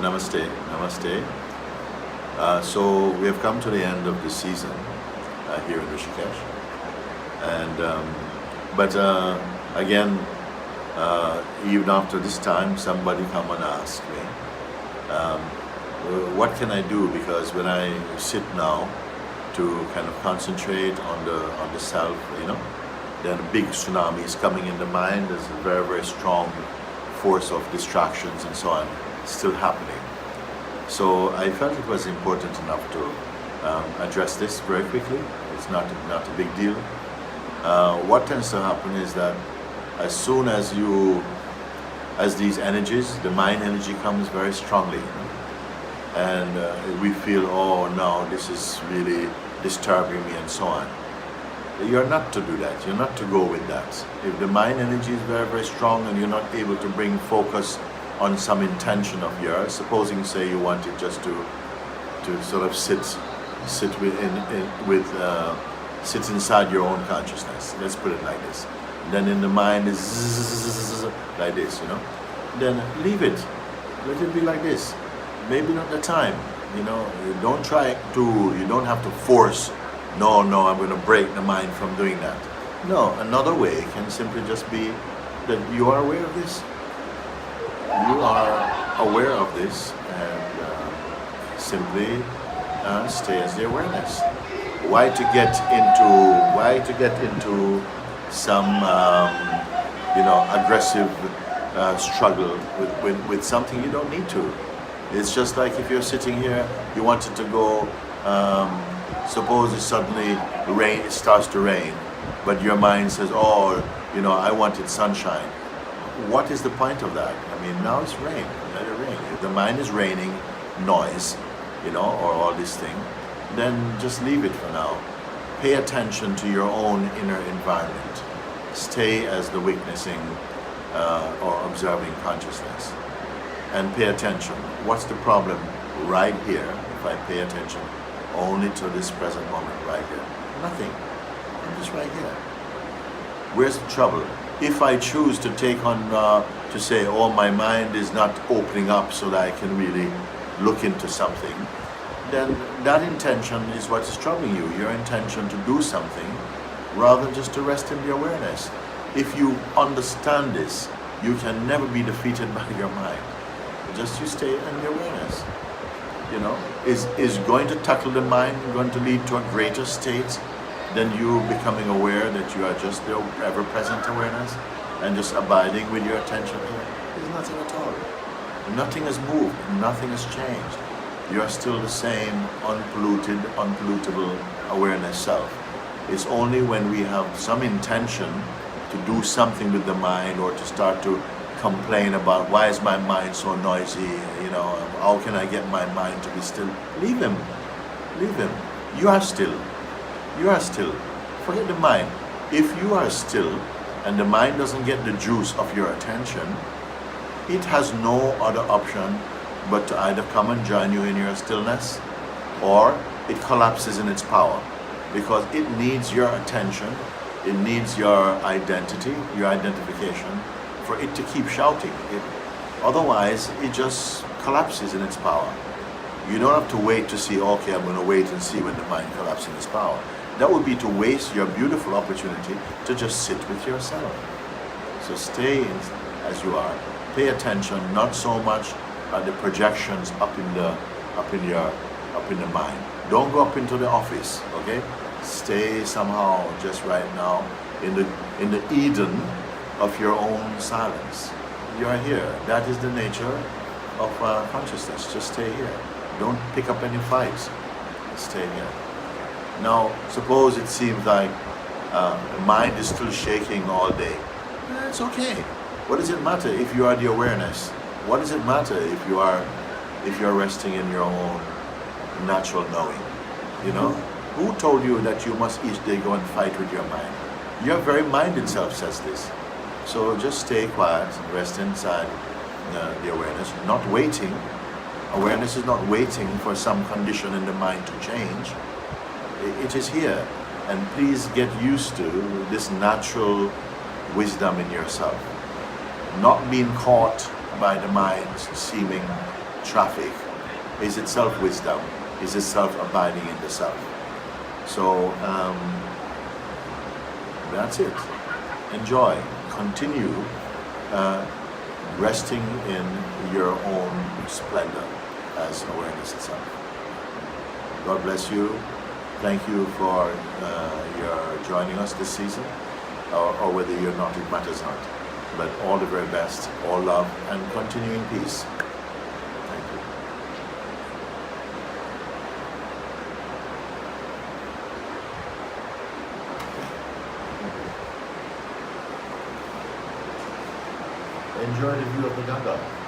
Namaste, namaste. So we have come to the end of the season here in Rišikeš, and but again, even after this time, somebody come and ask me, what can I do? Because when I sit now to kind of concentrate on the self, then a big tsunami is coming in the mind. There's a very, very strong force of distractions and so on still happening. So I felt it was important enough to address this very quickly. It's not a big deal. What tends to happen is that as soon as these energies, the mind energy comes very strongly, and we feel, oh no, this is really disturbing me and so on. You're not to do that. You're not to go with that. If the mind energy is very, very strong and you're not able to bring focus on some intention of yours, supposing, say, you wanted just to sort of sit inside your own consciousness. Let's put it like this. Then in the mind is like this, Then leave it. Let it be like this. Maybe not the time. You don't try to. You don't have to force. No, I'm going to break the mind from doing that. No, another way can simply just be that you are aware of this. You are aware of this, and simply stay as the awareness. Why to get into some aggressive struggle with something you don't need to? It's just like if you're sitting here, you wanted to go. Suppose it suddenly it starts to rain, but your mind says, oh, I wanted sunshine. What is the point of that? I mean, now it's rain, let it rain. If the mind is raining noise, or all this thing, then just leave it for now. Pay attention to your own inner environment. Stay as the witnessing or observing consciousness. And pay attention. What's the problem right here if I pay attention only to this present moment right here? Nothing. I'm just right here. Where's the trouble? If I choose to take on, to say, oh, my mind is not opening up so that I can really look into something, then that intention is what is troubling you. Your intention to do something rather than just to rest in the awareness. If you understand this, you can never be defeated by your mind. Just you stay in the awareness. Is going to tackle the mind going to lead to a greater state than you becoming aware that you are just the ever-present awareness and just abiding with your attention here? There's nothing at all. Nothing has moved, nothing has changed. You are still the same unpolluted, unpollutable awareness self. It's only when we have some intention to do something with the mind or to start to complain about why is my mind so noisy, how can I get my mind to be still? Leave him. You are still. Forget the mind. If you are still and the mind doesn't get the juice of your attention, it has no other option but to either come and join you in your stillness, or it collapses in its power, because it needs your attention, it needs your identity, your identification, for it to keep shouting. Otherwise, it just collapses in its power. You don't have to wait to see, okay, I'm going to wait and see when the mind collapses in its power. That would be to waste your beautiful opportunity to just sit with yourself. So stay as you are. Pay attention, not so much at the projections up in the mind. Don't go up into the office, okay? Stay somehow just right now in the Eden of your own silence. You are here. That is the nature of consciousness. Just stay here. Don't pick up any fights. Stay here. Now, suppose it seems like the mind is still shaking all day. It's okay. What does it matter if you are the awareness? What does it matter if you are resting in your own natural knowing? Who told you that you must each day go and fight with your mind? Your very mind itself says this. So just stay quiet, rest inside the awareness, not waiting. Awareness is not waiting for some condition in the mind to change. It is here. And please get used to this natural wisdom in yourself. Not being caught by the mind's seeming traffic is itself wisdom, is itself abiding in the self. So that's it. Enjoy. Continue resting in your own splendor as awareness itself. God bless you. Thank you for your joining us this season, or whether you're not, it matters not. But all the very best, all love, and continuing peace. Thank you. Enjoy the view of the Ganga.